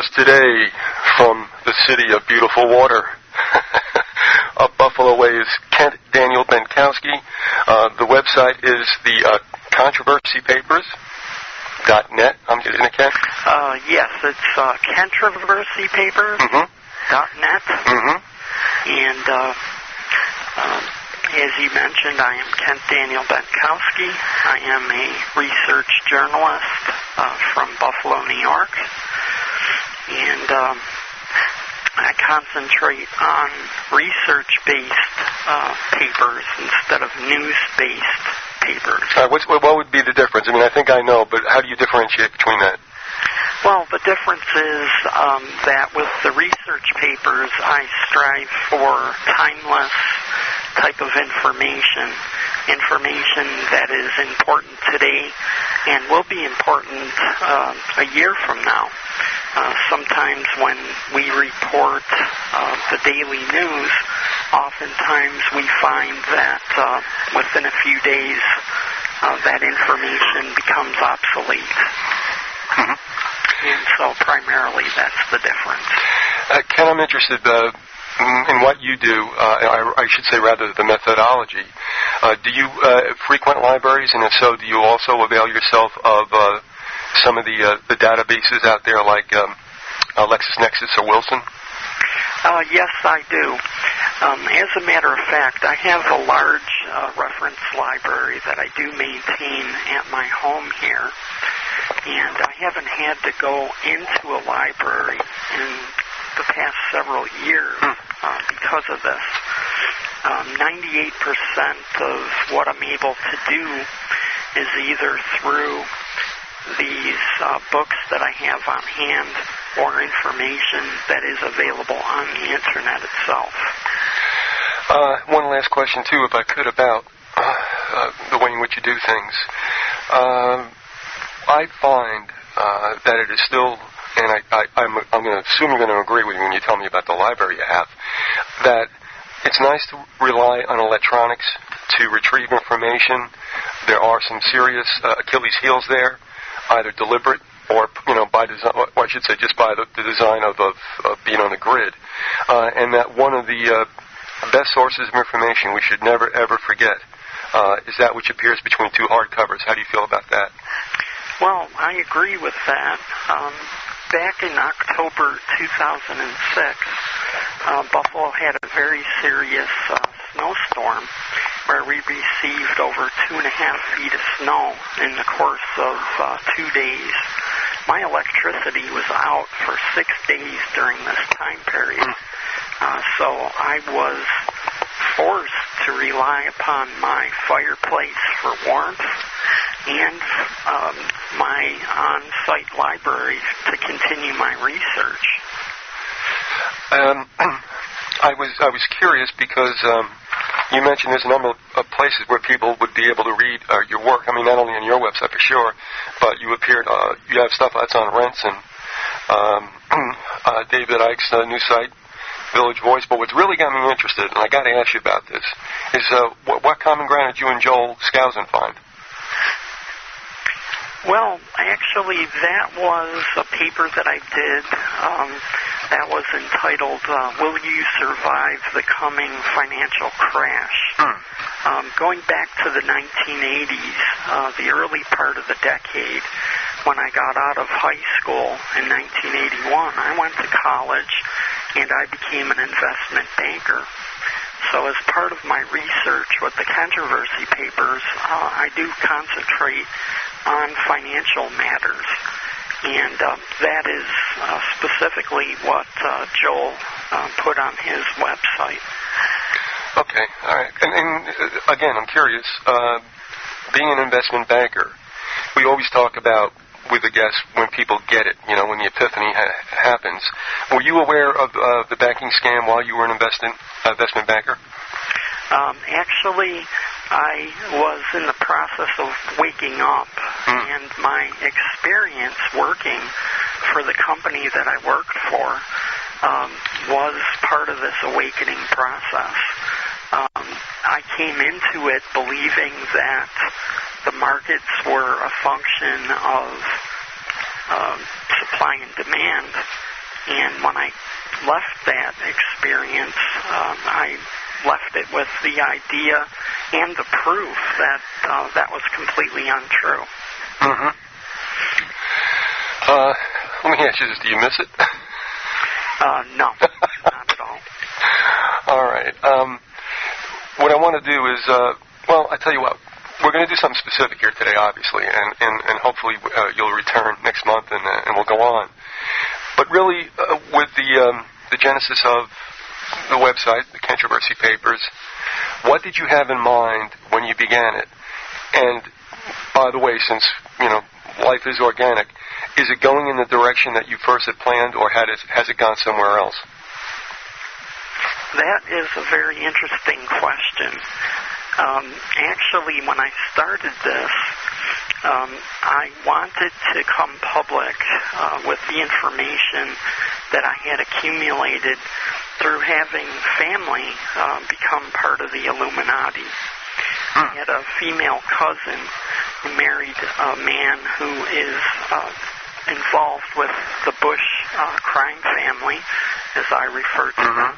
us today from the city of beautiful water. Up Buffalo Way is Kent Daniel Bentkowski. The website is the controversy.papers.net. Isn't it, Kent? Yes, it's controversypapers.net. And as you mentioned, I am Kent Daniel Bentkowski. I am a research journalist from Buffalo, New York. And I concentrate on research-based papers instead of news-based papers. What would be the difference? I mean, I think I know, but how do you differentiate between that? Well, the difference is that with the research papers, I strive for timeless type of information that is important today and will be important a year from now. Sometimes when we report the daily news, oftentimes we find that within a few days that information becomes obsolete. And so primarily that's the difference. Ken, I'm interested in what you do, I should say rather the methodology. Do you frequent libraries, and if so, do you also avail yourself of some of the databases out there like LexisNexis or Wilson? Yes, I do. As a matter of fact, I have a large reference library that I do maintain at my home here, and I haven't had to go into a library in the past several years because of this. 98% of what I'm able to do is either through these books that I have on hand or information that is available on the Internet itself. One last question, too, if I could, about the way in which you do things. I find that it is still, and I'm going to assume you're going to agree with me when you tell me about the library you have, that it's nice to rely on electronics to retrieve information. There are some serious Achilles heels there, either deliberate or, by design, or I should say just by the design of being on the grid. And that one of the best sources of information we should never, ever forget is that which appears between two hardcovers. How do you feel about that? Well, I agree with that. Back in October 2006, Buffalo had a very serious snowstorm where we received over 2.5 feet of snow in the course of 2 days. My electricity was out for 6 days during this time period. So I was forced to rely upon my fireplace for warmth and my on-site library to continue my research. I was curious because you mentioned there's a number of places where people would be able to read your work. I mean, not only on your website for sure, but you have stuff that's on Rents and David Icke's new site, Village Voice. But what's really got me interested, and I got to ask you about this, is what common ground did you and Joel Skousen find? Well, actually, that was a paper that I did that was entitled, Will You Survive the Coming Financial Crash? Going back to the 1980s, the early part of the decade, when I got out of high school in 1981, I went to college and I became an investment banker. So as part of my research with the controversy papers, I do concentrate on financial matters. And that is specifically what Joel put on his website. Okay, all right. And again, I'm curious, being an investment banker, we always talk about with the guests when people get it, when the epiphany happens. Were you aware of the banking scam while you were an investment banker? Actually, I was in the process of waking up, and my experience working for the company that I worked for was part of this awakening process. I came into it believing that the markets were a function of supply and demand, And when I left that experience, I left it with the idea and the proof that that was completely untrue. Mm-hmm. Let me ask you this. Do you miss it? No, not at all. All right. What I want to do is, well, I tell you what, we're going to do something specific here today, obviously, and hopefully you'll return next month and we'll go on. But really, with the genesis of the website, the Controversy Papers, what did you have in mind when you began it? And by the way, since life is organic, is it going in the direction that you first had planned, or has it gone somewhere else? That is a very interesting question. Actually, when I started this, I wanted to come public with the information that I had accumulated through having family become part of the Illuminati. I had a female cousin who married a man who is involved with the Bush crime family, as I refer to them,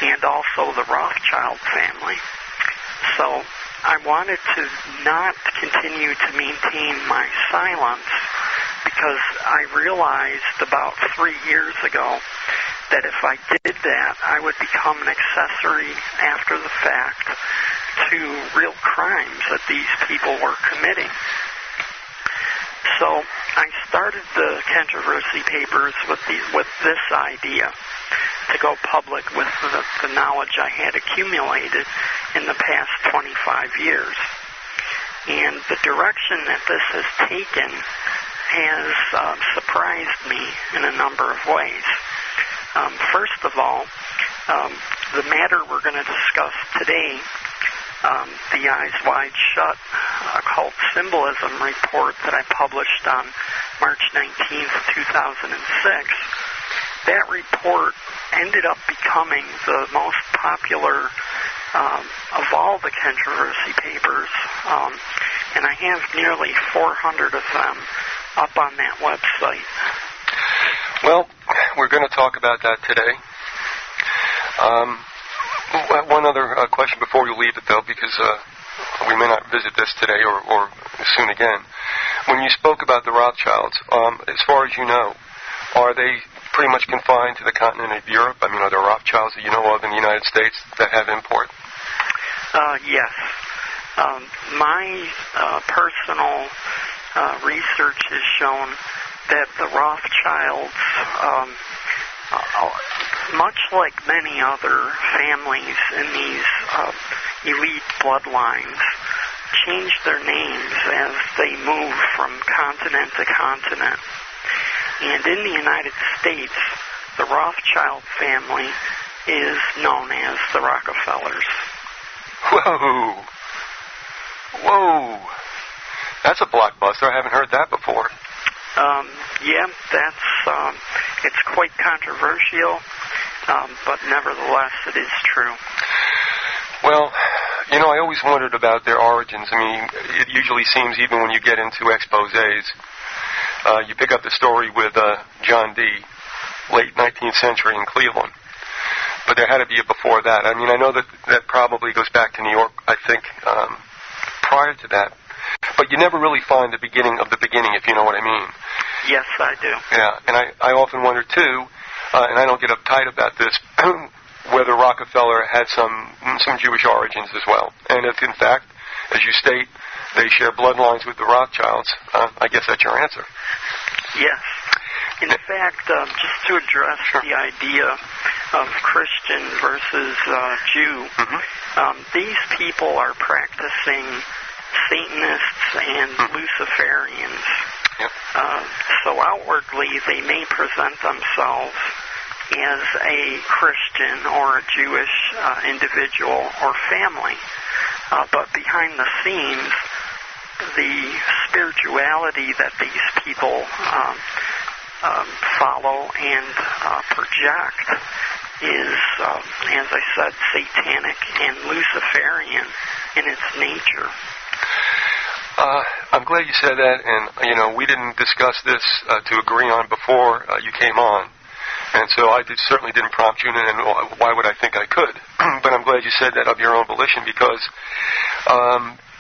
and also the Rothschild family. So I wanted to not continue to maintain my silence because I realized about 3 years ago that if I did that, I would become an accessory after the fact to real crimes that these people were committing. So I started the Controversy Papers with this idea, to go public with the knowledge I had accumulated in the past 25 years. And the direction that this has taken has surprised me in a number of ways. First of all, the matter we're going to discuss today, the Eyes Wide Shut Occult Symbolism report that I published on March 19th, 2006, that report ended up becoming the most popular of all the Controversy Papers, and I have nearly 400 of them up on that website. Well, we're going to talk about that today. One other question before we leave it, though, because we may not visit this today or soon again. When you spoke about the Rothschilds, as far as you know, are they pretty much confined to the continent of Europe? I mean, are there Rothschilds that you know of in the United States that have import? Yes. My personal research has shown that the Rothschilds, much like many other families in these elite bloodlines, change their names as they move from continent to continent. And in the United States, the Rothschild family is known as the Rockefellers. Whoa. Whoa. That's a blockbuster. I haven't heard that before. Yeah, that's, it's quite controversial, but nevertheless, it is true. Well, I always wondered about their origins. I mean, it usually seems, even when you get into exposés, you pick up the story with John D., late 19th century in Cleveland. But there had to be a before that. I mean, I know that probably goes back to New York, I think, prior to that. But you never really find the beginning of the beginning, if you know what I mean. Yes, I do. Yeah, and I often wonder, too, and I don't get uptight about this, whether Rockefeller had some Jewish origins as well. And if, in fact, as you state, they share bloodlines with the Rothschilds, I guess that's your answer. Yes. In fact, just to address the idea of Christian versus Jew, these people are practicing Satanists and Luciferians. Yep. So outwardly, they may present themselves as a Christian or a Jewish individual or family, but behind the scenes, the spirituality that these people follow and project is, as I said, satanic and Luciferian in its nature. I'm glad you said that, and we didn't discuss this to agree on before you came on. And so I certainly didn't prompt you, and why would I think I could? But I'm glad you said that of your own volition, because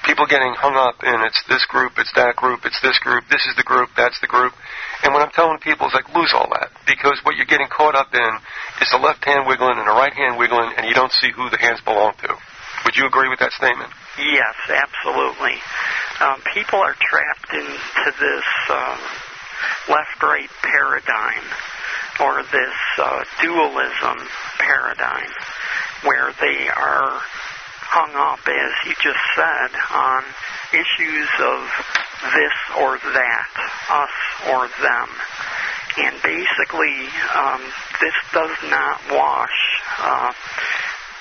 people getting hung up in it's this group, it's that group, it's this group, this is the group, that's the group. And what I'm telling people is, like, lose all that, because what you're getting caught up in is the left hand wiggling and the right hand wiggling, and you don't see who the hands belong to. Would you agree with that statement? Yes, absolutely. People are trapped into this left-right paradigm, or this dualism paradigm, where they are hung up, as you just said, on issues of this or that, us or them. And basically, this does not wash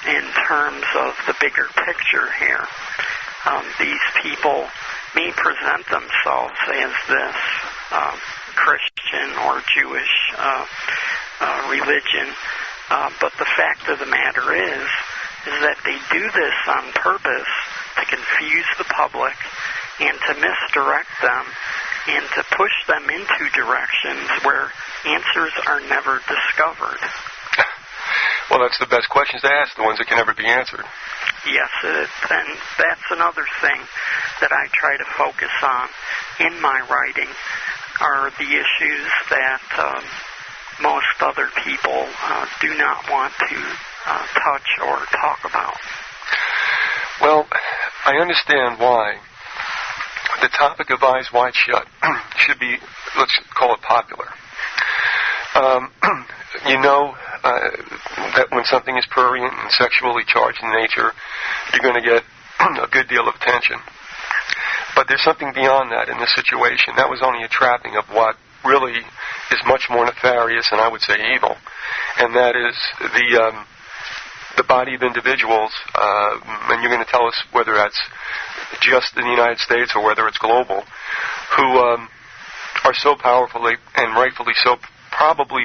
in terms of the bigger picture here. These people may present themselves as this Christian or Jewish religion, but the fact of the matter is that they do this on purpose to confuse the public and to misdirect them and to push them into directions where answers are never discovered. Well, that's the best questions to ask, the ones that can never be answered. Yes, and that's another thing that I try to focus on in my writing, are the issues that most other people do not want to touch or talk about. Well, I understand why the topic of Eyes Wide Shut should be, let's call it, popular. You know that when something is prurient and sexually charged in nature, you're going to get a good deal of attention. But there's something beyond that in this situation. That was only a trapping of what really is much more nefarious and I would say evil, and that is the body of individuals, and you're going to tell us whether that's just in the United States or whether it's global, who are so powerful and rightfully so probably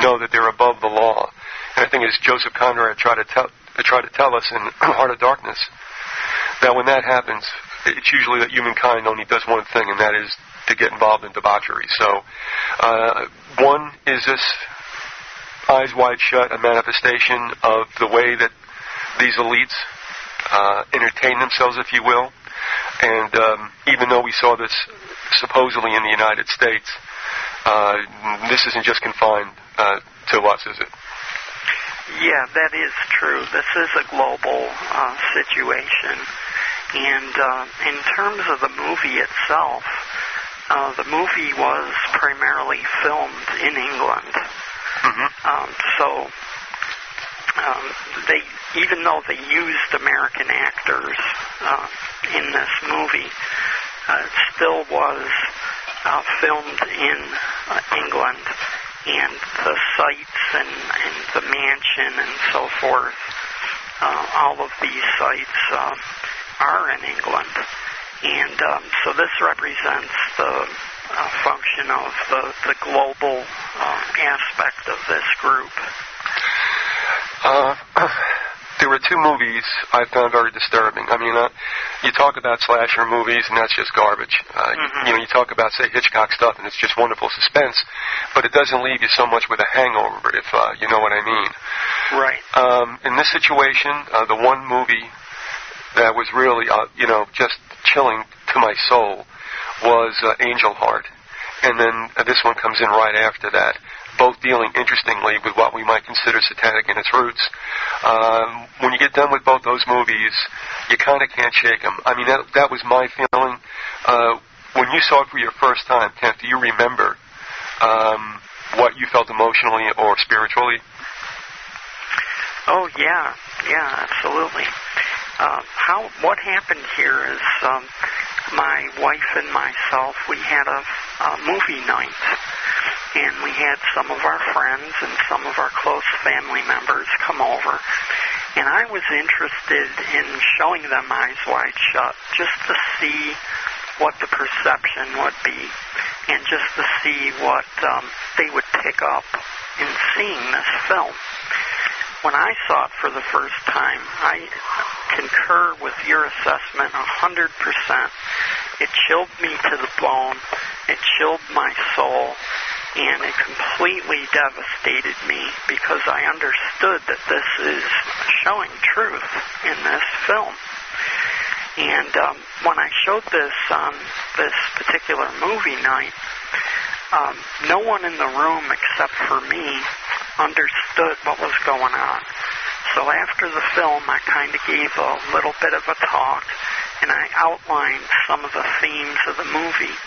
know that they're above the law. And I think, as Joseph Conrad tried to tell us in Heart of Darkness, that when that happens, it's usually that humankind only does one thing, and that is to get involved in debauchery. So, one, is this Eyes Wide Shut a manifestation of the way that these elites entertain themselves, if you will? And even though we saw this supposedly in the United States, this isn't just confined to us, is it? Yeah, that is true. This is a global situation. And in terms of the movie itself, the movie was primarily filmed in England. Mm-hmm. They, even though they used American actors in this movie, it still was filmed in England, and the sites and the mansion and so forth, all of these sites are in England. And so this represents the function of the global aspect of this group. There were two movies I found very disturbing. I mean, you talk about slasher movies, and that's just garbage. Mm-hmm. You talk about, say, Hitchcock stuff, and it's just wonderful suspense, but it doesn't leave you so much with a hangover, if you know what I mean. Right. In this situation, the one movie that was really, just chilling to my soul was Angel Heart. And then this one comes in right after that, both dealing interestingly with what we might consider satanic in its roots. When you get done with both those movies, you kind of can't shake them. I mean, that was my feeling. When you saw it for your first time, Kent, do you remember what you felt emotionally or spiritually? Oh, yeah, absolutely. What happened here is my wife and myself, we had a movie night, and we had some of our friends and some of our close family members come over, and I was interested in showing them Eyes Wide Shut just to see what the perception would be, and just to see what they would pick up in seeing this film. When I saw it for the first time, I concur with your assessment 100%. It chilled me to the bone. It chilled my soul. And it completely devastated me because I understood that this is showing truth in this film. And when I showed this on this particular movie night, no one in the room except for me understood what was going on. So after the film, I kind of gave a little bit of a talk, and I outlined some of the themes of the movie.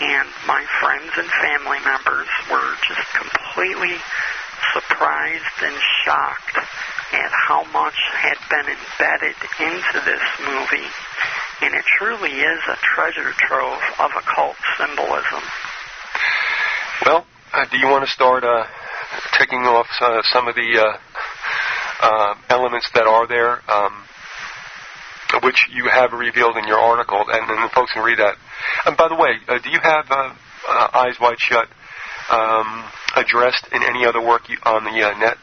And my friends and family members were just completely surprised and shocked at how much had been embedded into this movie. And it truly is a treasure trove of occult symbolism. Well, do you want to start taking off some of the elements that are there, which you have revealed in your article, and then the folks can read that. And by the way, do you have Eyes Wide Shut addressed in any other work on the net?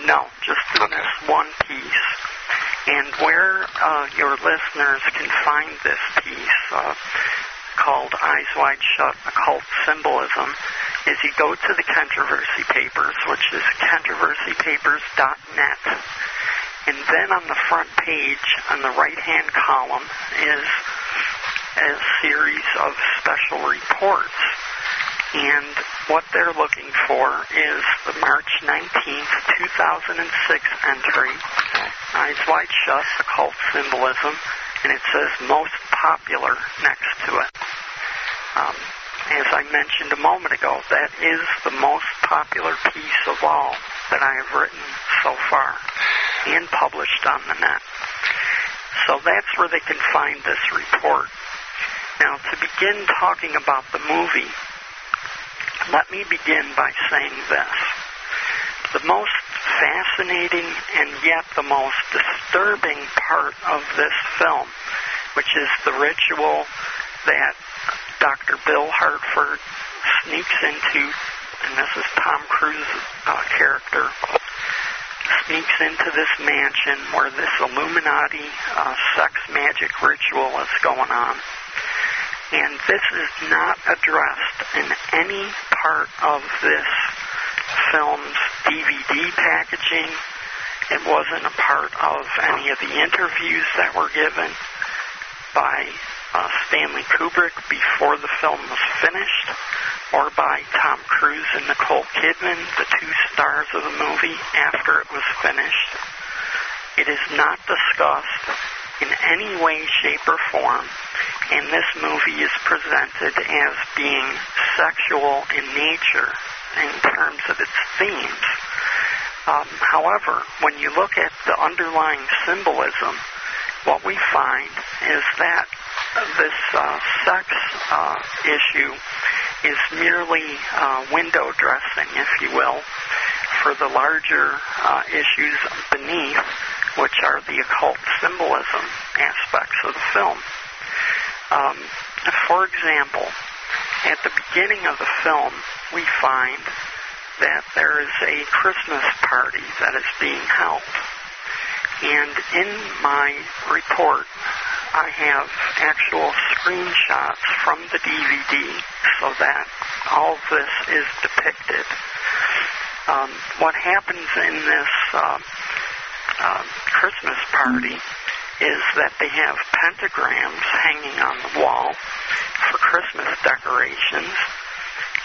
No, just in this one piece. And where your listeners can find this piece called Eyes Wide Shut, Occult Symbolism, is you go to the Controversy Papers, which is controversypapers.net. And then on the front page, on the right-hand column, is a series of special reports. And what they're looking for is the March 19th, 2006 entry, Eyes Wide Shut, Occult Symbolism, and it says Most Popular next to it. As I mentioned a moment ago, that is the most popular piece of all that I have written so far and published on the net. So that's where they can find this report. Now, to begin talking about the movie, let me begin by saying this. The most fascinating and yet the most disturbing part of this film, which is the ritual that Dr. Bill Hartford sneaks into, and this is Tom Cruise's character, sneaks into this mansion where this Illuminati sex magic ritual is going on. And this is not addressed in any part of this film's DVD packaging. It wasn't a part of any of the interviews that were given by Stanley Kubrick before the film was finished, or by Tom Cruise and Nicole Kidman, the two stars of the movie, after it was finished. It is not discussed in any way, shape, or form, and this movie is presented as being sexual in nature in terms of its themes. However, when you look at the underlying symbolism, what we find is that this sex issue is merely window dressing, if you will, for the larger issues beneath, which are the occult symbolism aspects of the film. For example, at the beginning of the film, we find that there is a Christmas party that is being held. And in my report, I have actual screenshots from the DVD so that all of this is depicted. What happens in this Christmas party is that they have pentagrams hanging on the wall for Christmas decorations,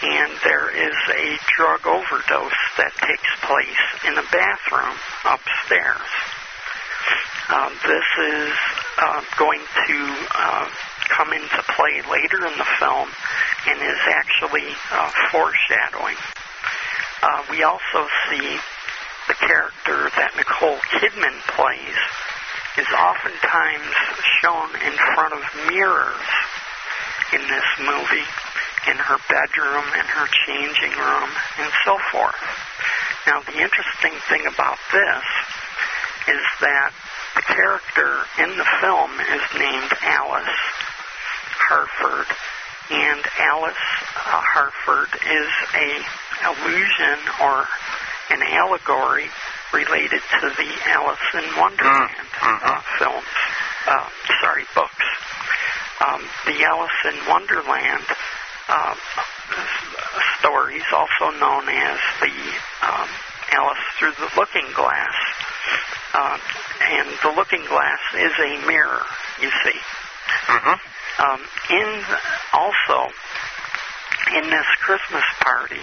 and there is a drug overdose that takes place in a bathroom upstairs. This is going to come into play later in the film and is actually foreshadowing. We also see the character that Nicole Kidman plays is oftentimes shown in front of mirrors in this movie, in her bedroom, in her changing room, and so forth. Now, the interesting thing about this is that the character in the film is named Alice Hartford, and Alice Hartford is an allusion or an allegory related to the Alice in Wonderland books. The Alice in Wonderland stories, also known as the Alice Through the Looking Glass. And the looking glass is a mirror, you see. Also, in this Christmas party,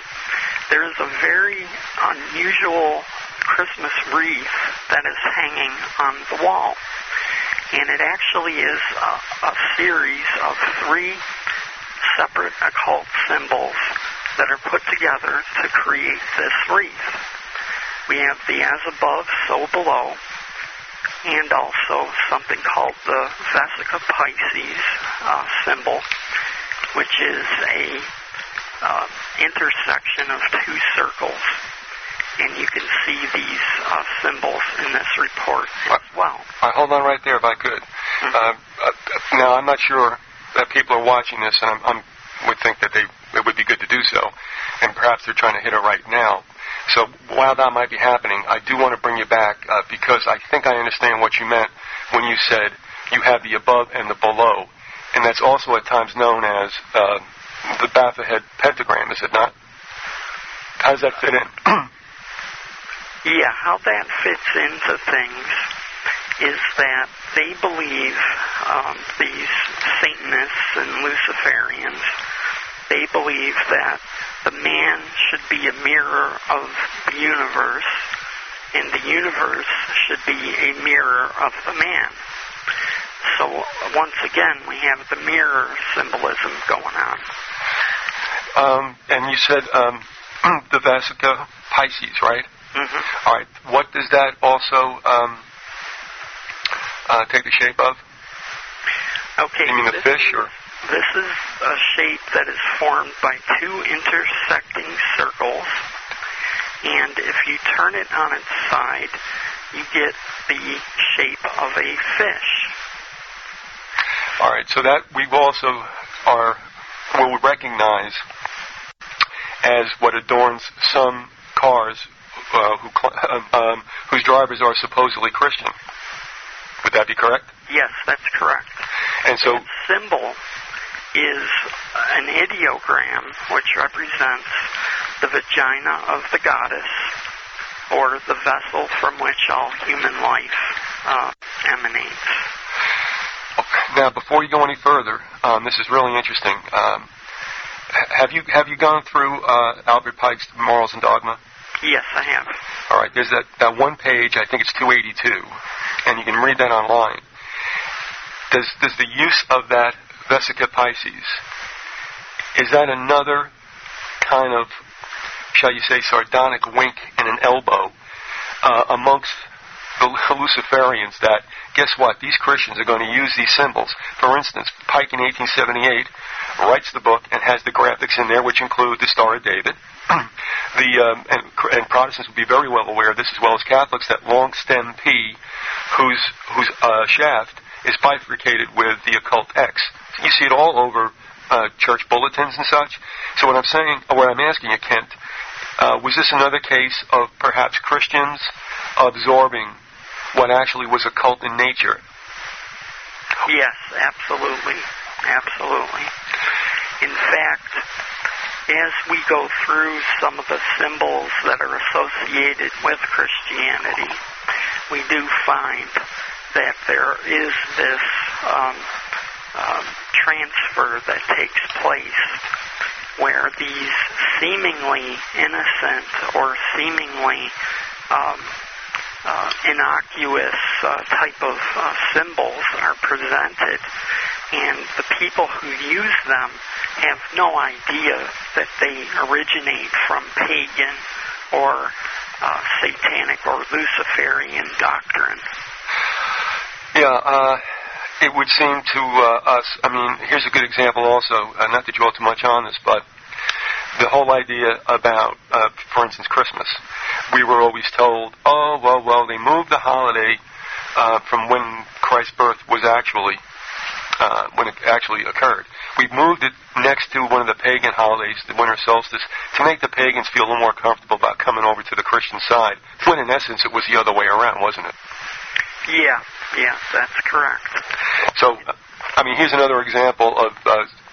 there is a very unusual Christmas wreath that is hanging on the wall. And it actually is a series of 3 separate occult symbols that are put together to create this wreath. We have the as above, so below, and also something called the Vyzygoth Pisces symbol, which is a intersection of 2 circles. And you can see these symbols in this report as well. Hold on right there if I could. Now, I'm not sure that people are watching this, and I would think that it would be good to do so, and perhaps they're trying to hit it right now. So while that might be happening, I do want to bring you back because I think I understand what you meant when you said you have the above and the below, and that's also at times known as the Baphomet pentagram, is it not? How does that fit in? Yeah, how that fits into things is that they believe, these Satanists and Luciferians, they believe that the man should be a mirror of the universe, and the universe should be a mirror of the man. So, once again, we have the mirror symbolism going on. And you said the Vyzygoth Pisces, right? All right. What does that also take the shape of? Okay. You mean the fish, or? This is a shape that is formed by 2 intersecting circles, and if you turn it on its side, you get the shape of a fish. All right. So that we also will recognize as what adorns some cars whose drivers are supposedly Christian. Would that be correct? Yes, that's correct. And so, that symbol is an ideogram, which represents the vagina of the goddess, or the vessel from which all human life emanates. Now, before you go any further, this is really interesting. Have you gone through Albert Pike's Morals and Dogma? Yes, I have. All right. There's that one page. I think it's 282, and you can read that online. Does the use of that Vyzygoth Pisces, is that another kind of, shall you say, sardonic wink and an elbow amongst the Luciferians that, guess what, these Christians are going to use these symbols. For instance, Pike in 1878 writes the book and has the graphics in there, which include the Star of David. And Protestants would be very well aware of this, as well as Catholics, that long stem P, whose shaft is bifurcated with the occult X. You see it all over church bulletins and such. So what I'm asking you, Kent, was this another case of perhaps Christians absorbing what actually was occult in nature? Yes, absolutely. Absolutely. In fact, as we go through some of the symbols that are associated with Christianity, we do find that there is this transfer that takes place where these seemingly innocent or seemingly innocuous type of symbols are presented, and the people who use them have no idea that they originate from pagan or satanic or Luciferian doctrine. Yeah, it would seem to us, I mean, here's a good example also, not to dwell too much on this, but the whole idea about, for instance, Christmas. We were always told, well, they moved the holiday from when Christ's birth was actually, when it actually occurred. We moved it next to one of the pagan holidays, the winter solstice, to make the pagans feel a little more comfortable about coming over to the Christian side, when in essence it was the other way around, wasn't it? Yeah, that's correct. So, I mean, here's another example of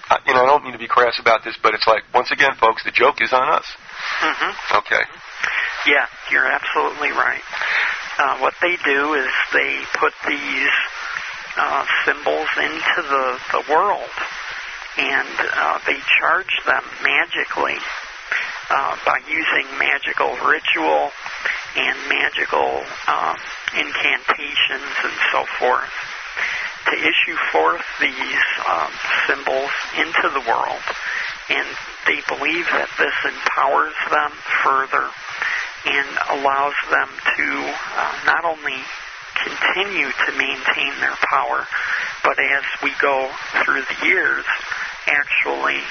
I don't mean to be crass about this, but it's like, once again, folks, the joke is on us. Mm-hmm. Okay. Yeah, you're absolutely right. What they do is they put these symbols into the world, and they charge them magically by using magical ritual and magical incantations and so forth to issue forth these symbols into the world. And they believe that this empowers them further and allows them to not only continue to maintain their power, but as we go through the years, actually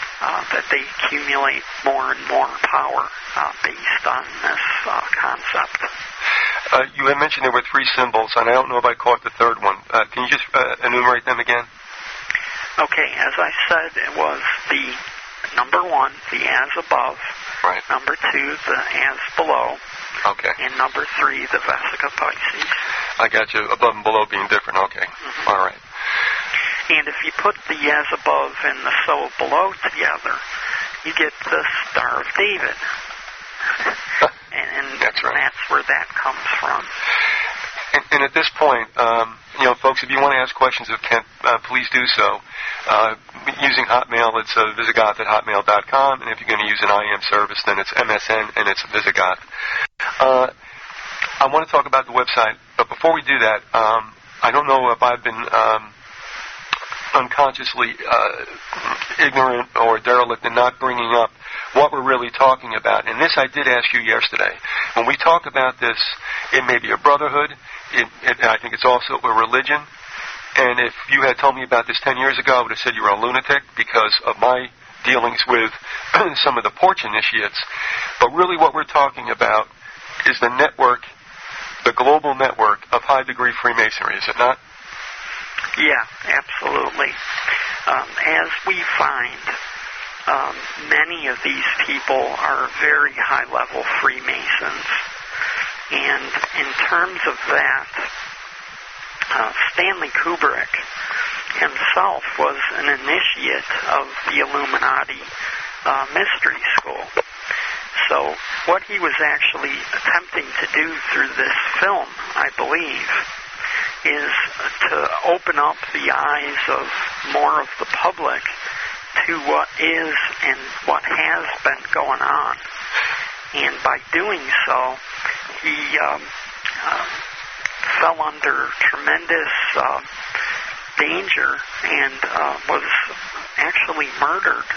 that they accumulate more and more power based on this concept. You had mentioned there were 3 symbols, and I don't know if I caught the third one. Can you just enumerate them again? Okay, as I said, it was the number 1, the as above. Right. Number 2, the as below. Okay. And number 3, the Vyzygoth Pisces. I got you. Above and below being different. Okay. Mm-hmm. All right. And if you put the as above and the so below together, you get the Star of David. and that's right. That's where that comes from. And at this point, folks, if you want to ask questions of Kent, please do so. Using Hotmail, it's Vyzygoth@hotmail.com, and if you're going to use an IM service, then it's MSN, and it's Vyzygoth. I want to talk about the website, but before we do that, I don't know if I've been unconsciously ignorant or derelict in not bringing up what we're really talking about. And this I did ask you yesterday. When we talk about this, it may be a brotherhood. I think it's also a religion. And if you had told me about this 10 years ago, I would have said you were a lunatic because of my dealings with some of the porch initiates. But really what we're talking about is the network, the global network of high-degree Freemasonry, is it not? Yeah, absolutely. As we find, many of these people are very high-level Freemasons. And in terms of that, Stanley Kubrick himself was an initiate of the Illuminati mystery school. So what he was actually attempting to do through this film, I believe, is to open up the eyes of more of the public to what is and what has been going on. And by doing so, he fell under tremendous danger and was actually murdered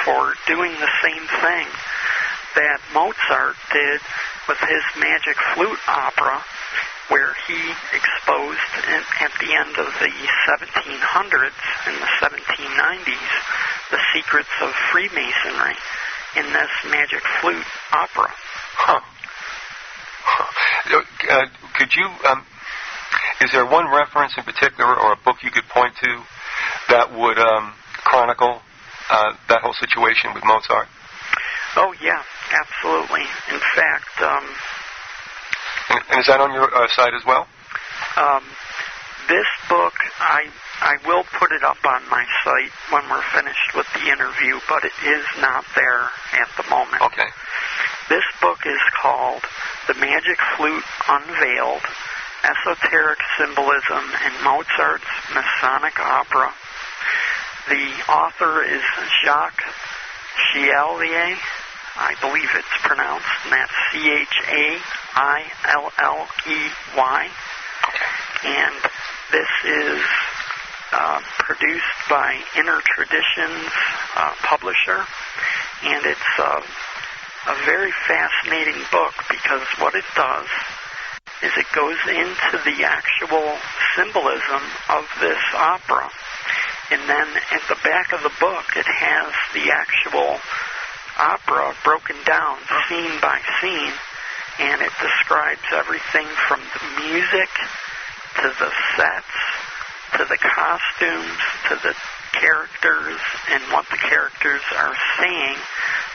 for doing the same thing that Mozart did with his Magic Flute opera, where he exposed at the end of the 1700s and the 1790s the secrets of Freemasonry in this Magic Flute opera. Huh. Could you, is there one reference in particular or a book you could point to that would chronicle that whole situation with Mozart? Oh, yeah, absolutely. In fact... And is that on your site as well? This book, I will put it up on my site when we're finished with the interview, but it is not there at the moment. Okay. This book is called The Magic Flute Unveiled, Esoteric Symbolism in Mozart's Masonic Opera. The author is Jacques Chevalier, I believe it's pronounced, and that's Challey. And this is produced by Inner Traditions publisher, and it's a very fascinating book because what it does is it goes into the actual symbolism of this opera, and then at the back of the book it has the actual opera broken down scene by scene, and it describes everything from the music to the sets to the costumes to the characters and what the characters are saying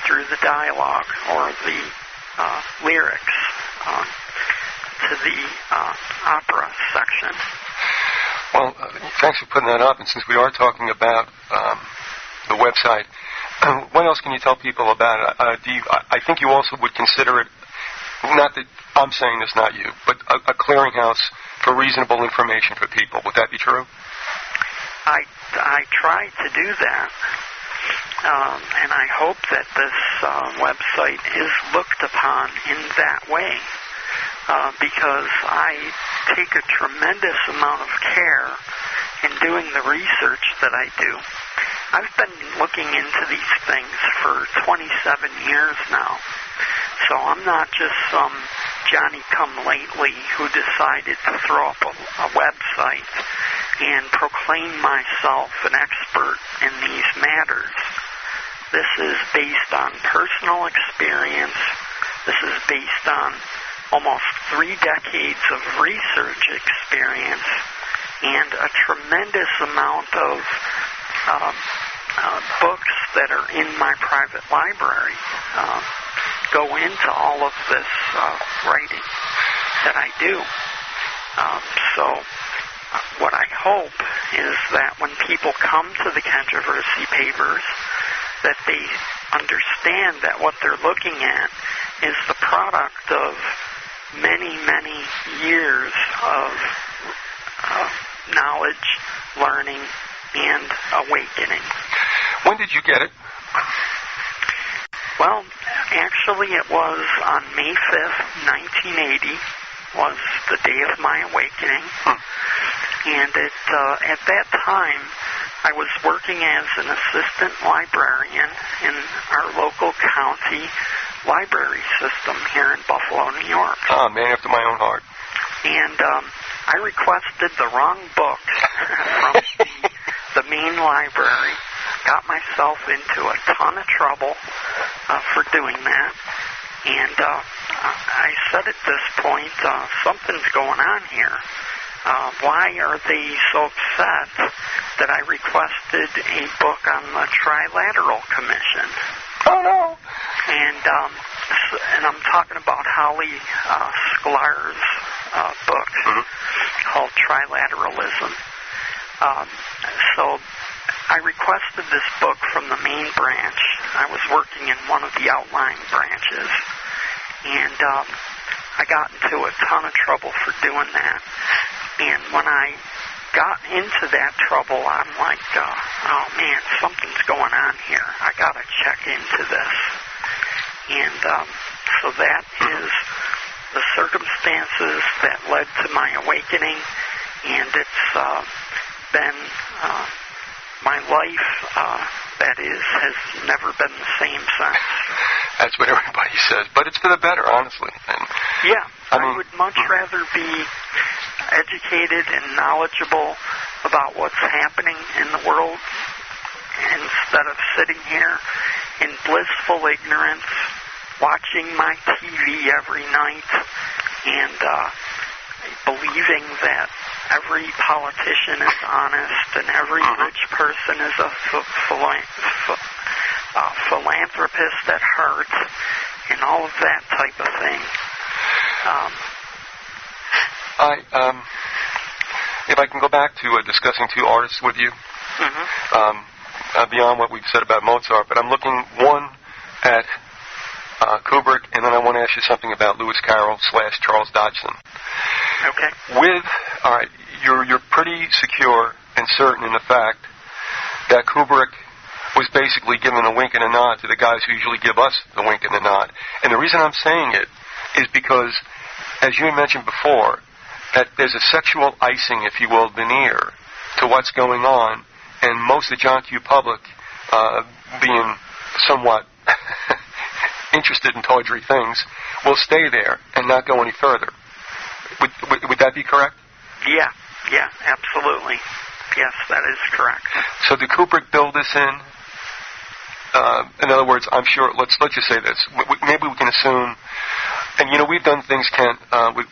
through the dialogue or the lyrics to the opera section. Well, thanks for putting that up, and since we are talking about the website. What else can you tell people about it? I think you also would consider it, not that I'm saying this, not you, but a clearinghouse for reasonable information for people. Would that be true? I try to do that, and I hope that this website is looked upon in that way, because I take a tremendous amount of care in doing the research that I do. I've been looking into these things for 27 years now, so I'm not just some Johnny-come-lately who decided to throw up a website and proclaim myself an expert in these matters. This is based on personal experience. This is based on almost 3 decades of research experience and a tremendous amount of books that are in my private library go into all of this writing that I do. So what I hope is that when people come to the controversy papers, that they understand that what they're looking at is the product of many, many years of knowledge, learning, and awakening. When did you get it? Well, actually it was on May 5th, 1980, was the day of my awakening. And at that time, I was working as an assistant librarian in our local county library system here in Buffalo, New York. Oh, man after my own heart. And I requested the wrong book from the main library, got myself into a ton of trouble for doing that. And I said at this point, something's going on here. Why are they so upset that I requested a book on the Trilateral Commission? Oh, no. And I'm talking about Holly Sklar's book called Trilateralism. So I requested this book from the main branch. I was working in one of the outlying branches. And I got into a ton of trouble for doing that. And when I got into that trouble, I'm like, oh man, something's going on here. I got to check into this. And so that is the circumstances that led to my awakening. And it's been my life, that is, has never been the same since. That's what everybody says. But it's for the better, honestly. And yeah, I would much rather be educated and knowledgeable about what's happening in the world instead of sitting here in blissful ignorance, watching my TV every night and believing that every politician is honest and every rich person is a philanthropist at heart and all of that type of thing. If I can go back to discussing 2 artists with you, beyond what we've said about Mozart, but I'm looking, one, at Kubrick, and then I want to ask you something about Lewis Carroll / Charles Dodgson. Okay. All right, you're pretty secure and certain in the fact that Kubrick was basically giving a wink and a nod to the guys who usually give us the wink and the nod. And the reason I'm saying it is because, as you had mentioned before, that there's a sexual icing, if you will, veneer to what's going on, and most of the John Q. public, being somewhat interested in tawdry things, will stay there and not go any further. Would that be correct? Yeah, absolutely. Yes, that is correct. So did Kubrick build this in? In other words, I'm sure, let's just say this. Maybe we can assume, and we've done things, Kent,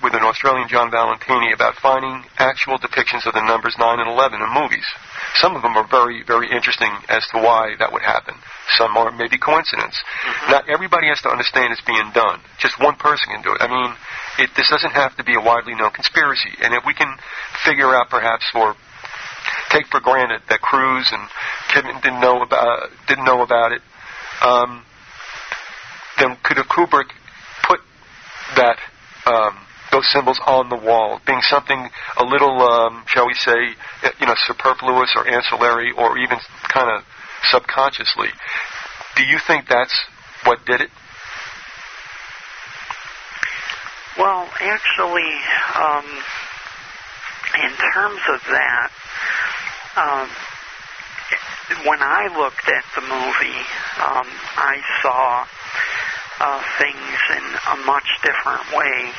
with an Australian John Valentini about finding actual depictions of the numbers 9 and 11 in movies. Some of them are very, very interesting as to why that would happen. Some are maybe coincidence. Not everybody has to understand it's being done. Just one person can do it. I mean, this doesn't have to be a widely known conspiracy. And if we can figure out perhaps for take for granted that Cruise and Kidman didn't know about it, then could a Kubrick put that those symbols on the wall, being something a little, shall we say, superfluous or ancillary, or even kind of subconsciously? Do you think that's what did it? Well, actually, in terms of that, when I looked at the movie, I saw things in a much different way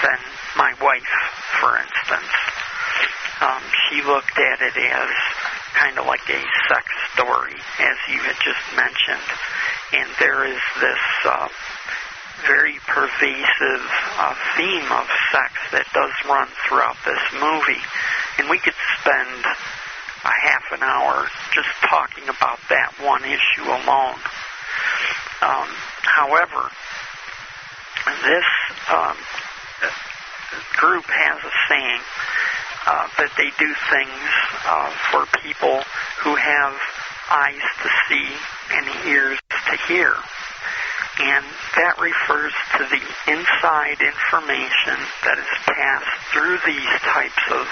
than my wife, for instance. She looked at it as kind of like a sex story, as you had just mentioned. And there is this very pervasive theme of sex that does run throughout this movie. And we could spend a half an hour just talking about that one issue alone. However, this group has a saying that they do things for people who have eyes to see and ears to hear. And that refers to the inside information that is passed through these types of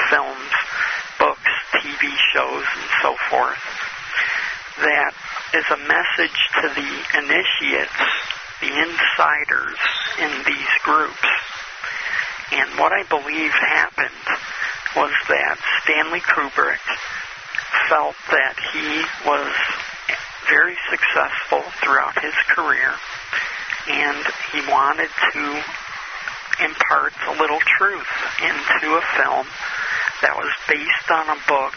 films, books, TV shows, and so forth. That is a message to the initiates, the insiders in these groups. And what I believe happened was that Stanley Kubrick felt that he was very successful throughout his career, and he wanted to impart a little truth into a film that was based on a book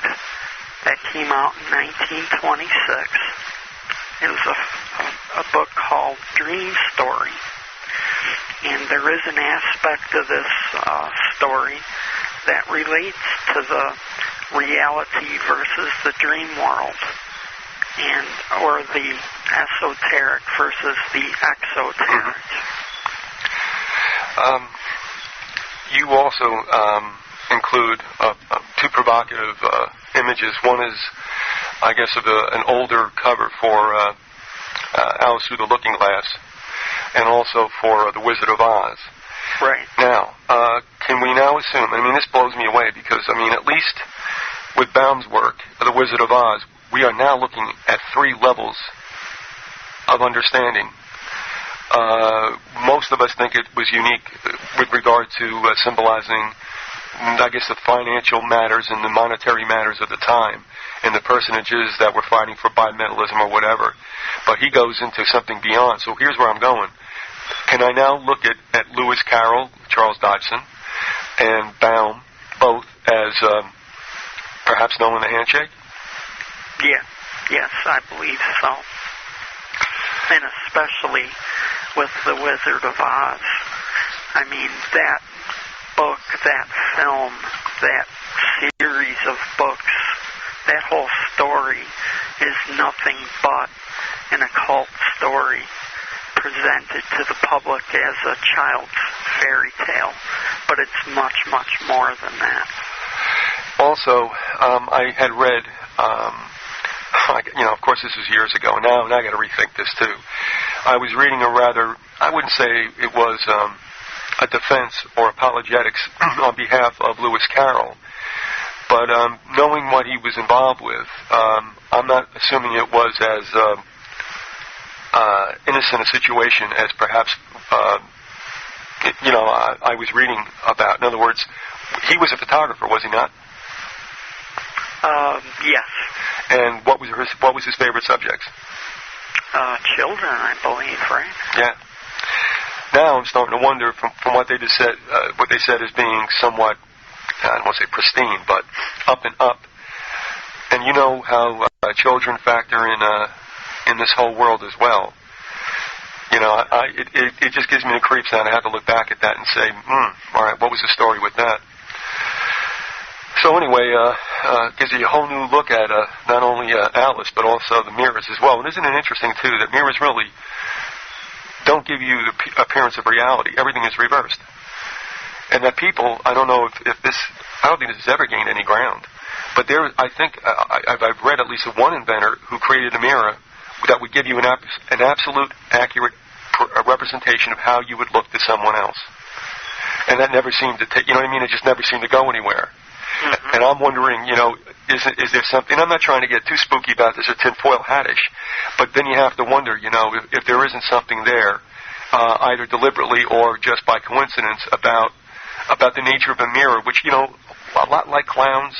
that came out in 1926. It was a book called Dream Story. And there is an aspect of this story that relates to the reality versus the dream world, or the esoteric versus the exoteric. You also include two provocative images. One is, I guess, of an older cover for Alice Through the Looking Glass, and also for The Wizard of Oz. Right. Now, can we now assume, this blows me away, because, at least with Baum's work, The Wizard of Oz, we are now looking at three levels of understanding. Most of us think it was unique with regard to symbolizing, I guess, the financial matters and the monetary matters of the time, and the personages that were fighting for bimetallism or whatever. But he goes into something beyond. So here's where I'm going. Can I now look at Lewis Carroll, Charles Dodgson, and Baum, both as perhaps knowing the handshake? Yeah. Yes, I believe so. And especially with The Wizard of Oz. That book, that film, that series of books, that whole story is nothing but an occult story presented to the public as a child's fairy tale. But it's much, much more than that. Also, I had read, of course this was years ago now, and I got to rethink this too. I was reading I wouldn't say it was a defense or apologetics on behalf of Lewis Carroll, but knowing what he was involved with, I'm not assuming it was as innocent a situation as perhaps I was reading about. In other words, he was a photographer, was he not? Yes. And what was his favorite subjects? Children, I believe, right? Yeah. Now I'm starting to wonder, from what they just said, what they said as being somewhat, I don't want to say pristine, but up and up. And you know how children factor in this whole world as well. It just gives me the creeps, and I have to look back at that and say, all right, what was the story with that? So anyway, gives you a whole new look at not only Alice, but also the mirrors as well. And isn't it interesting, too, that mirrors really don't give you the appearance of reality. Everything is reversed. And that people, I don't know if this, I don't think this has ever gained any ground. But there, I think, I've read at least one inventor who created a mirror that would give you an absolute, accurate representation of how you would look to someone else. And that never seemed to take, you know what I mean? It just never seemed to go anywhere. Mm-hmm. And I'm wondering, is there something, I'm not trying to get too spooky about this or tinfoil hattish, but then you have to wonder, if there isn't something there, either deliberately or just by coincidence about the nature of a mirror, which, a lot like clowns,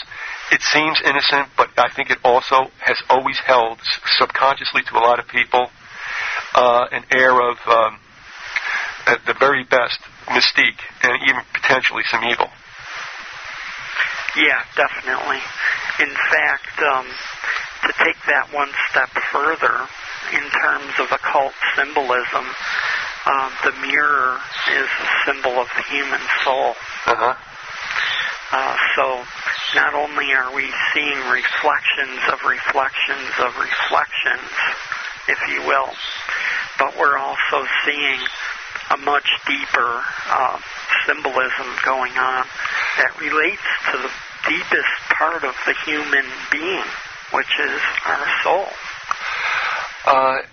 it seems innocent, but I think it also has always held subconsciously to a lot of people an air of, at the very best, mystique and even potentially some evil. Yeah, definitely. In fact, to take that one step further, in terms of occult symbolism, the mirror is a symbol of the human soul. Uh-huh. So not only are we seeing reflections of reflections of reflections, if you will, but we're also seeing a much deeper symbolism going on that relates to the deepest part of the human being, which is our soul.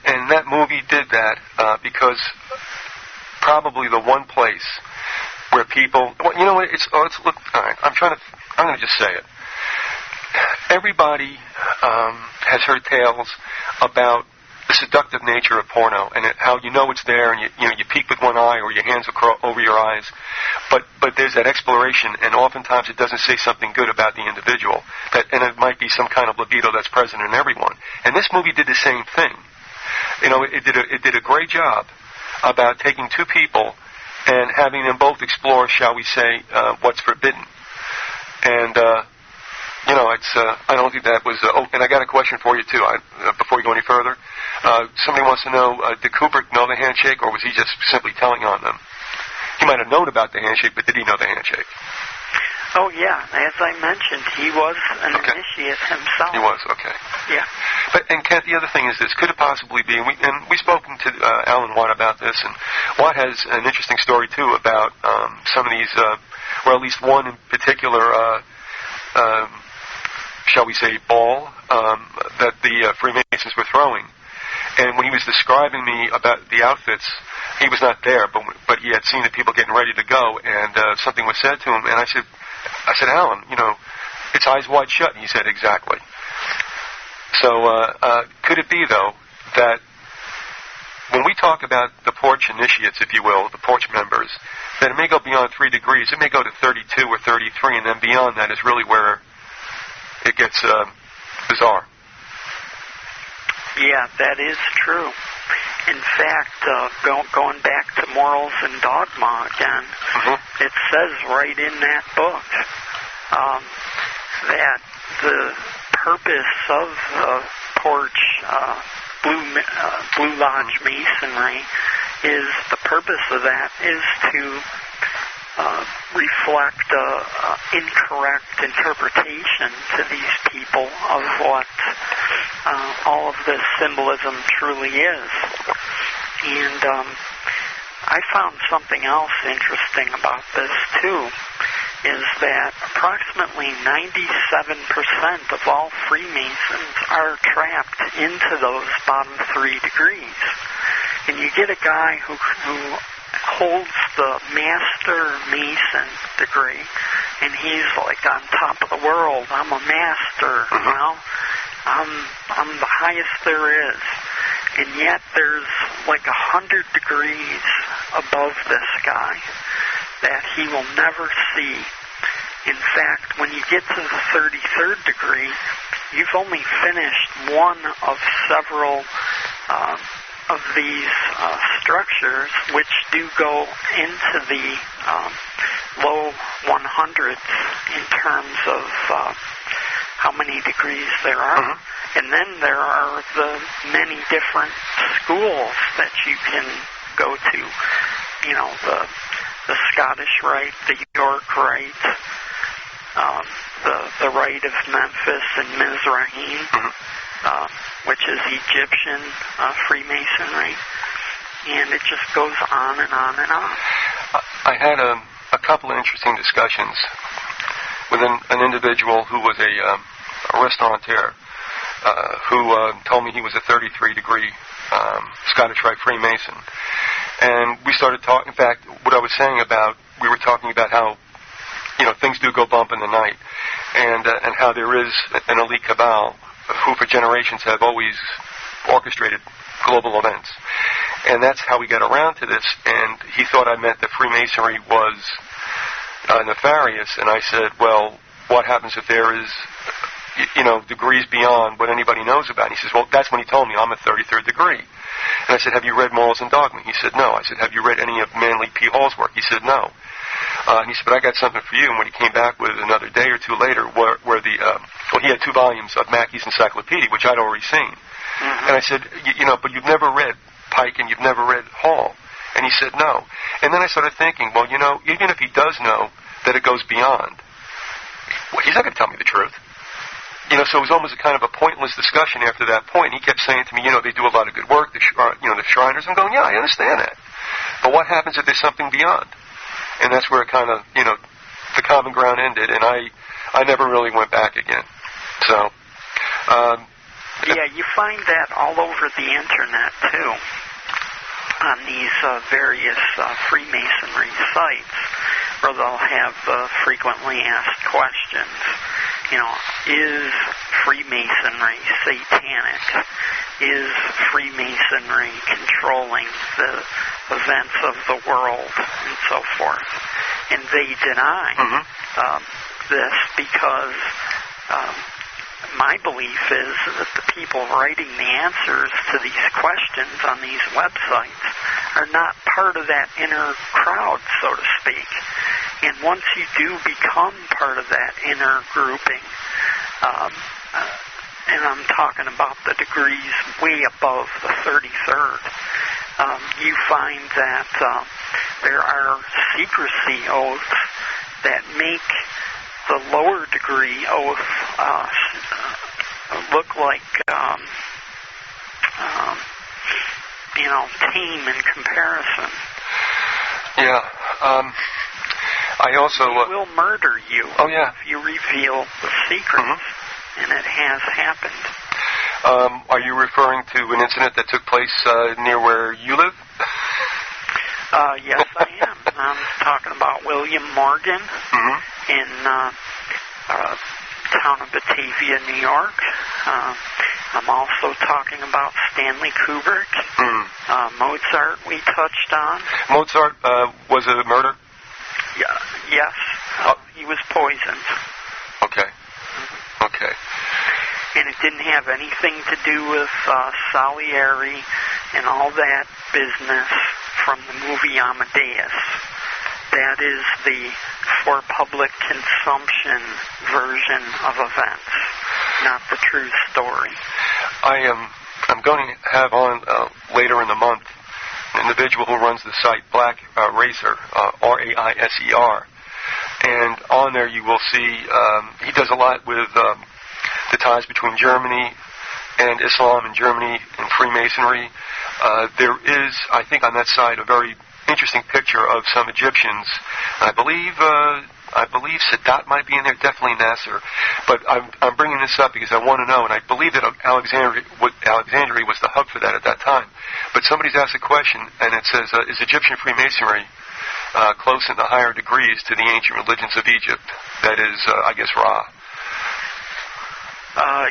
And that movie did that because probably the one place where people, look, all right, I'm going to just say it. Everybody has heard tales about the seductive nature of porno and how it's there and you peek with one eye or your hands over your eyes, but there's that exploration, and oftentimes it doesn't say something good about the individual, and it might be some kind of libido that's present in everyone. And this movie did the same thing. It did a great job about taking two people and having them both explore, shall we say, what's forbidden. And I don't think that was. And I got a question for you too. Before we go any further, somebody wants to know: did Kubrick know the handshake, or was he just simply telling on them? He might have known about the handshake, but did he know the handshake? Oh yeah, as I mentioned, he was an initiate himself. He was, okay. Yeah. And Kent, the other thing is this: could it possibly be? And we've spoken to Alan Watt about this, and Watt has an interesting story too about some of these, or at least one in particular. Shall we say, ball that the Freemasons were throwing. And when he was describing me about the outfits, he was not there, but he had seen the people getting ready to go, and something was said to him, and I said, Alan, it's eyes wide shut, and he said, exactly. So could it be, though, that when we talk about the porch initiates, if you will, the porch members, that it may go beyond 3 degrees, it may go to 32 or 33, and then beyond that is really where it gets bizarre. Yeah, that is true. In fact, going back to Morals and Dogma again, It says right in that book that the purpose of the porch Blue Lodge Masonry is, the purpose of that is to reflect incorrect interpretation to these people of what all of this symbolism truly is. And I found something else interesting about this too, is that approximately 97% of all Freemasons are trapped into those bottom 3 degrees. And you get a guy who holds the Master Mason degree, and he's like on top of the world. I'm a master, I'm the highest there is. And yet there's like 100 degrees above this guy that he will never see. In fact, when you get to the 33rd degree, you've only finished one of several of these structures, which do go into the low 100s in terms of how many degrees there are. And then there are the many different schools that you can go to. The Scottish Rite, the York Rite, the Rite of Memphis and Mizraim, which is Egyptian Freemasonry, and it just goes on and on and on. I had a couple of interesting discussions with an individual who was a restaurateur who told me he was a 33-degree Scottish Rite Freemason. And we started talking, in fact, what I was saying about, we were talking about how, things do go bump in the night, and how there is an elite cabal who for generations have always orchestrated global events. And that's how we got around to this, and he thought I meant that Freemasonry was nefarious, and I said, well, what happens if there is, degrees beyond what anybody knows about? And he says, well, that's when he told me I'm a 33rd degree. And I said, have you read Morals and Dogma? He said, no. I said, have you read any of Manly P. Hall's work? He said, no. And he said, but I got something for you. And when he came back with another day or two later, where he had 2 volumes of Mackey's Encyclopedia, which I'd already seen. Mm-hmm. And I said, but you've never read Pike and you've never read Hall. And he said, no. And then I started thinking, well, even if he does know that it goes beyond, well, he's not going to tell me the truth. So it was almost a kind of a pointless discussion after that point. And he kept saying to me, they do a lot of good work, the Shriners. I'm going, yeah, I understand that. But what happens if there's something beyond? And that's where it kind of, the common ground ended, and I never really went back again. So, yeah, you find that all over the internet, too, on these various Freemasonry sites, where they'll have frequently asked questions. Is Freemasonry satanic? Is Freemasonry controlling the events of the world and so forth? And they deny this because my belief is that the people writing the answers to these questions on these websites are not part of that inner crowd, so to speak. And once you do become part of that inner grouping, and I'm talking about the degrees way above the 33rd, you find that there are secrecy oaths that make the lower degree oath look like, tame in comparison. Yeah. I also... They will murder you if you reveal the secrets, and it has happened. Are you referring to an incident that took place near where you live? Yes, I am. I'm talking about William Morgan in town of Batavia, New York. I'm also talking about Stanley Kubrick. Mozart we touched on. Mozart was a murder? Yes. He was poisoned. Okay. Okay. And it didn't have anything to do with Salieri and all that business from the movie Amadeus. That is the for public consumption version of events, not the true story. I'm going to have on later in the month an individual who runs the site Black Racer, Raiser, and on there you will see he does a lot with the ties between Germany and Islam and Germany and Freemasonry. There is, I think, on that side a very interesting picture of some Egyptians. I believe Sadat might be in there, definitely Nasser. But I'm bringing this up because I want to know, and I believe that Alexandria was the hub for that at that time. But somebody's asked a question, and it says, is Egyptian Freemasonry close in the higher degrees to the ancient religions of Egypt? That is, I guess, Ra.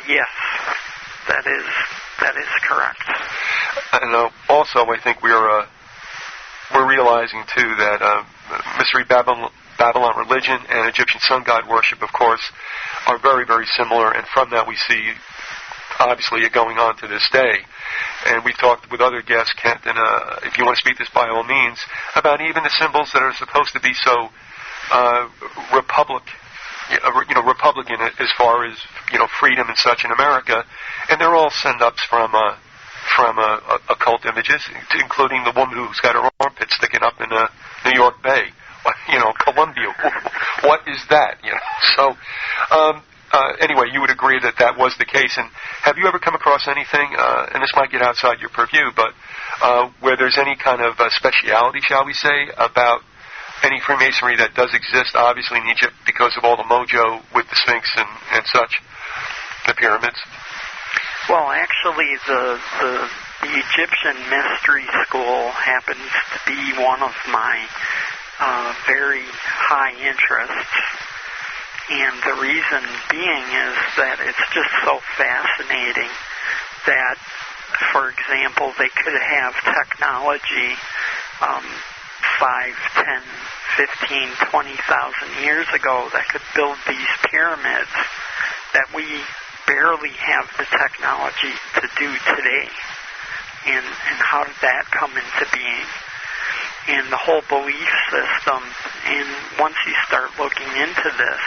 Yes, that is correct. And also, I think we're realizing too that Mystery Babylon religion and Egyptian sun god worship, of course, are very, very similar, and from that we see, obviously, it going on to this day. And we've talked with other guests, Kent, and if you want to speak this by all means, about even the symbols that are supposed to be so Republican as far as freedom and such in America, and they're all send-ups from occult images, including the woman who's got her armpit sticking up in New York Bay. Columbia. What is that? So, anyway, you would agree that that was the case. And have you ever come across anything, and this might get outside your purview, but where there's any kind of speciality, shall we say, about any Freemasonry that does exist, obviously in Egypt, because of all the mojo with the Sphinx and such, the pyramids? Well, actually, the Egyptian Mystery School happens to be one of my very high interests. And the reason being is that it's just so fascinating that, for example, they could have technology 5, 10, 15, 20,000 years ago that could build these pyramids that we barely have the technology to do today. And how did that come into being? And the whole belief system, and once you start looking into this,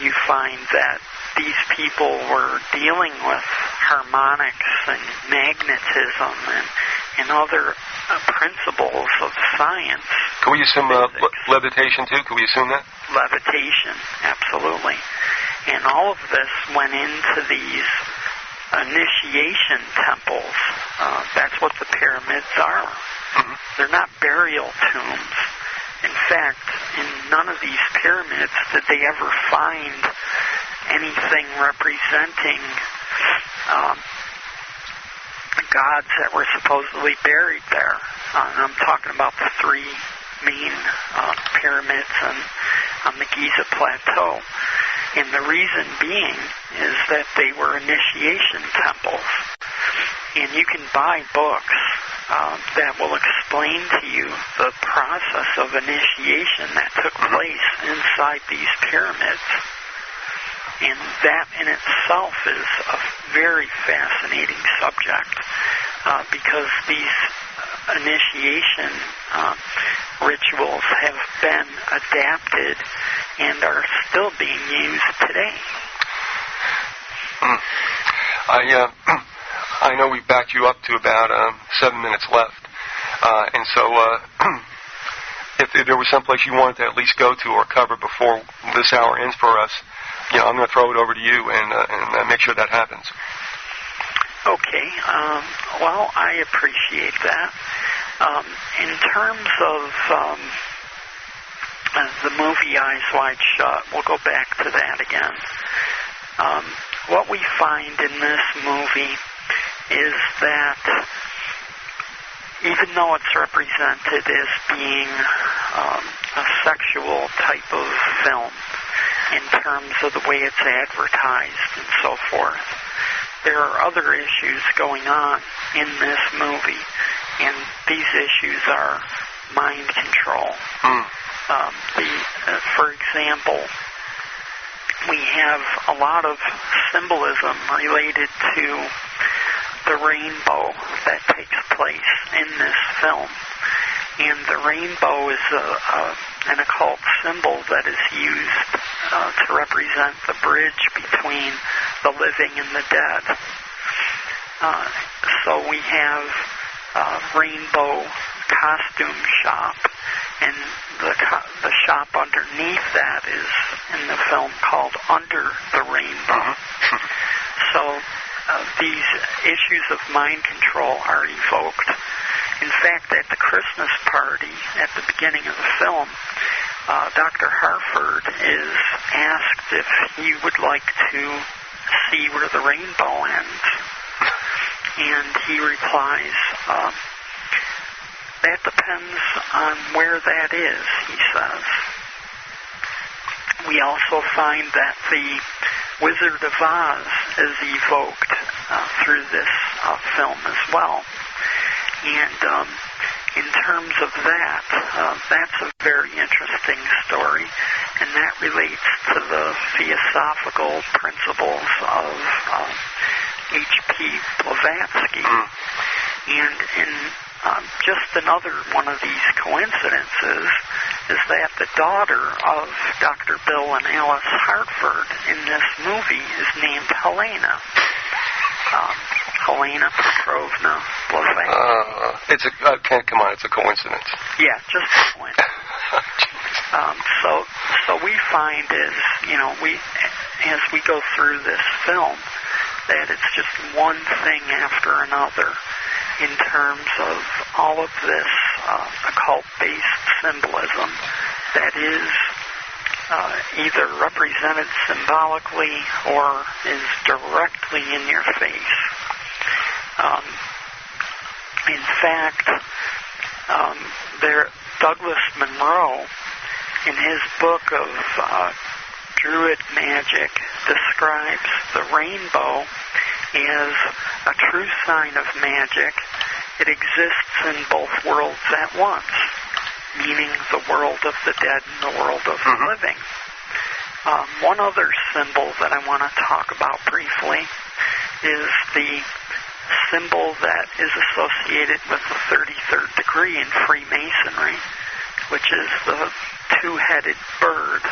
you find that these people were dealing with harmonics and magnetism and other principles of science. Can we assume levitation too? Can we assume that? Levitation, absolutely. And all of this went into these initiation temples. That's what the pyramids are. Mm-hmm. They're not burial tombs. In fact, in none of these pyramids did they ever find anything representing gods that were supposedly buried there. I'm talking about the three main pyramids on the Giza Plateau. And the reason being is that they were initiation temples. And you can buy books that will explain to you the process of initiation that took place inside these pyramids. And that in itself is a very fascinating subject because these initiation rituals have been adapted and are still being used today. I know we backed you up to about 7 minutes left, and so if there was someplace you wanted to at least go to or cover before this hour ends for us, I'm going to throw it over to you and make sure that happens. Okay. Well, I appreciate that. In terms of the movie Eyes Wide Shut, we'll go back to that again. What we find in this movie is that even though it's represented as being a sexual type of film in terms of the way it's advertised and so forth, there are other issues going on in this movie, and these issues are mind control. For example, we have a lot of symbolism related to the rainbow that takes place in this film. And the rainbow is an occult symbol that is used to represent the bridge between the living and the dead. So we have a rainbow costume shop, and the shop underneath that is in the film called Under the Rainbow. So these issues of mind control are evoked. In fact, at the Christmas party at the beginning of the film, Dr. Harford is asked if he would like to see where the rainbow ends. And he replies, that depends on where that is, he says. We also find that the Wizard of Oz is evoked through this film as well. And in terms of that, that's a very interesting story, and that relates to the theosophical principles of H.P. Blavatsky. And in just another one of these coincidences is that the daughter of Dr. Bill and Alice Hartford in this movie is named Helena. Helena Petrovna Blavatsky. Come on, it's a coincidence. Yeah, just a coincidence. So we find as we go through this film that it's just one thing after another in terms of all of this occult-based symbolism that is either represented symbolically or is directly in your face. In fact, Douglas Monroe, in his book of Druid magic, describes the rainbow as a true sign of magic. It exists in both worlds at once, meaning the world of the dead and the world of the living. One other symbol that I want to talk about briefly is the symbol that is associated with the 33rd degree in Freemasonry, which is the two-headed bird,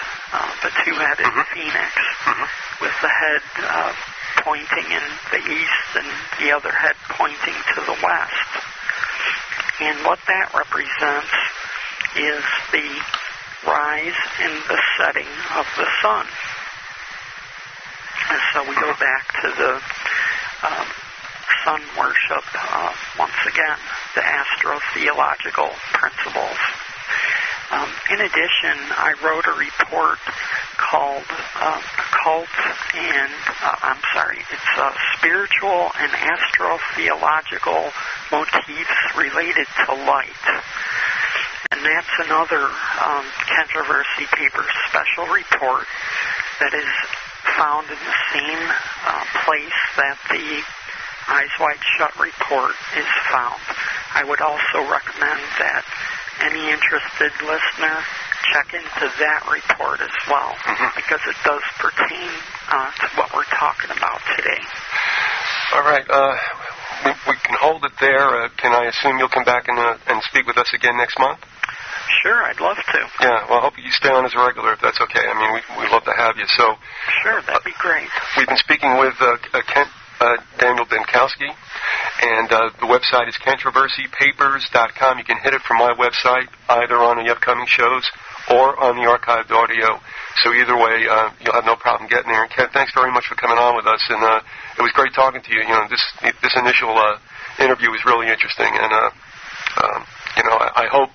the two-headed phoenix, with the head pointing in the east and the other head pointing to the west. And what that represents is the rise and the setting of the sun. And so we go back to the sun worship once again, the astrotheological principles. In addition, I wrote a report called Spiritual and Astrotheological Motifs Related to Light. And that's another controversy paper special report that is found in the same place that the Eyes Wide Shut report is found. I would also recommend that any interested listener check into that report as well, because it does pertain to what we're talking about today. All right. We can hold it there. Can I assume you'll come back and speak with us again next month? Sure, I'd love to. Yeah, well, I hope you stay on as a regular, if that's okay. I mean, we'd love to have you. So, sure, that'd be great. We've been speaking with Daniel Bentkowski, and the website is controversypapers.com. You can hit it from my website, either on the upcoming shows or on the archived audio. So either way, you'll have no problem getting there. And Ken, thanks very much for coming on with us, and it was great talking to you. You know, this initial interview was really interesting, and I hope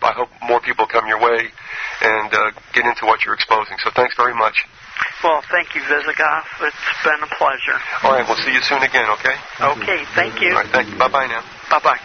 more people come your way and get into what you're exposing. So thanks very much. Well, thank you, Vyzygoth. It's been a pleasure. All right, we'll see you soon again, okay? Okay, thank you. All right, thank you. Bye-bye now. Bye-bye.